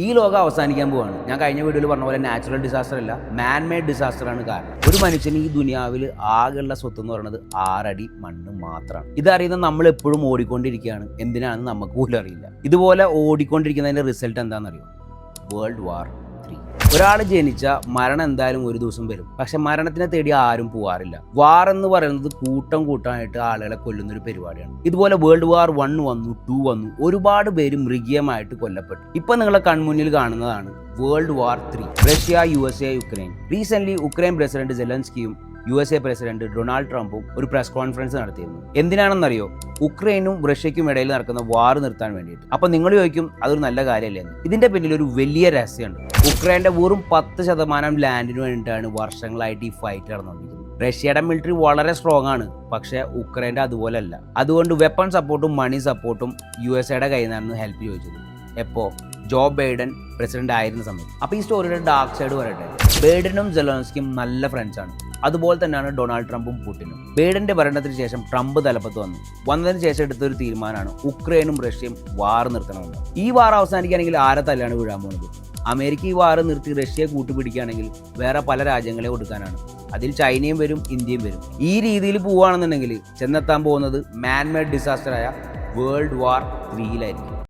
ഈ ലോകം അവസാനിക്കാൻ പോവാണ്. ഞാൻ കഴിഞ്ഞ വീഡിയോയിൽ പറഞ്ഞ പോലെ നാച്ചുറൽ ഡിസാസ്റ്റർ അല്ല, മാൻ മെയ്ഡ് ഡിസാസ്റ്റർ ആണ് കാരണം. ഒരു മനുഷ്യന് ഈ ദുനിയാവിൽ ആകെയുള്ള സ്വത്ത് എന്ന് പറയുന്നത് 6 അടി മണ്ണ് മാത്രമാണ്. ഇതറിയുന്ന നമ്മൾ എപ്പോഴും ഓടിക്കൊണ്ടിരിക്കുകയാണ്. എന്തിനാണെന്ന് നമുക്ക് പോലും അറിയില്ല. ഇതുപോലെ ഓടിക്കൊണ്ടിരിക്കുന്നതിന്റെ റിസൾട്ട് എന്താണെന്നറിയോ? World war 3. ഒരാൾ ജനിച്ച മരണം എന്തായാലും ഒരു ദിവസം വരും. പക്ഷെ മരണത്തിനെ തേടി ആരും പോവാറില്ല. വാർ എന്ന് പറയുന്നത് കൂട്ടമായിട്ട് ആളുകളെ കൊല്ലുന്ന ഒരു പരിപാടിയാണ്. ഇതുപോലെ വേൾഡ് വാർ 1 വന്നു, 2 വന്നു, ഒരുപാട് പേര് മൃഗീയമായിട്ട് കൊല്ലപ്പെട്ടു. ഇപ്പൊ നിങ്ങളെ കൺമുന്നിൽ കാണുന്നതാണ് world war 3. Russia, USA, Ukraine. Recent Ukraine president സെലൻസ്കിയും USA പ്രസിഡന്റ് ഡൊണാൾഡ് ട്രംപും ഒരു പ്രസ് കോൺഫറൻസ് നടത്തിയിരുന്നു. എന്തിനാണെന്നറിയോ? ഉക്രൈനും റഷ്യയ്ക്കും ഇടയിൽ നടക്കുന്ന വാർ നിർത്താൻ വേണ്ടിയിട്ട്. അപ്പൊ നിങ്ങൾ ചോദിക്കും, അതൊരു നല്ല കാര്യമല്ലേ? ഇതിന്റെ പിന്നിൽ ഒരു വലിയ രഹസ്യമുണ്ട്. ഉക്രൈന്റെ വെറും 10% ലാൻഡിന് വേണ്ടിയിട്ടാണ് വർഷങ്ങളായിട്ട് ഈ ഫൈറ്റ് നടന്നുകൊണ്ടിരിക്കുന്നത്. റഷ്യയുടെ മിലിറ്ററി വളരെ സ്ട്രോങ് ആണ്, പക്ഷെ ഉക്രൈൻ്റെ അതുപോലെ അല്ല. അതുകൊണ്ട് വെപ്പൺ സപ്പോർട്ടും മണി സപ്പോർട്ടും USAയുടെ കയ്യിൽ നിന്നാണ് ഹെൽപ്പ് ചോദിച്ചത്. എപ്പോ? ജോ ബൈഡൻ പ്രസിഡന്റ് ആയിരുന്ന സമയത്ത്. അപ്പൊ ഈ സ്റ്റോറിയുടെ ഡാർക്ക് സൈഡ് പറയട്ടെ. ബൈഡനും സെലൻസ്കിയും നല്ല ഫ്രണ്ട്സ് ആണ്. അതുപോലെ തന്നെയാണ് ഡൊണാൾഡ് ട്രംപും പുടിനും. ബൈഡന്റെ ഭരണത്തിന് ശേഷം ട്രംപ് തലപ്പത്ത് വന്നതിന് ശേഷം എടുത്തൊരു തീരുമാനമാണ് ഉക്രൈനും റഷ്യയും വാർ നിർത്തണമെന്ന്. ഈ വാർ അവസാനിക്കുകയാണെങ്കിൽ ആരെ തല്ലാണ് വീഴാൻ പോകുന്നത്? അമേരിക്ക ഈ വാർ നിർത്തി റഷ്യയെ കൂട്ടുപിടിക്കുകയാണെങ്കിൽ വേറെ പല രാജ്യങ്ങളെ കൊടുക്കാനാണ്. അതിൽ ചൈനയും വരും, ഇന്ത്യയും വരും. ഈ രീതിയിൽ പോവുകയാണെന്നുണ്ടെങ്കിൽ ചെന്നെത്താൻ പോകുന്നത് മാൻ മെയ്ഡ് ഡിസാസ്റ്ററായ വേൾഡ് വാർ 3 യിലായിരിക്കും.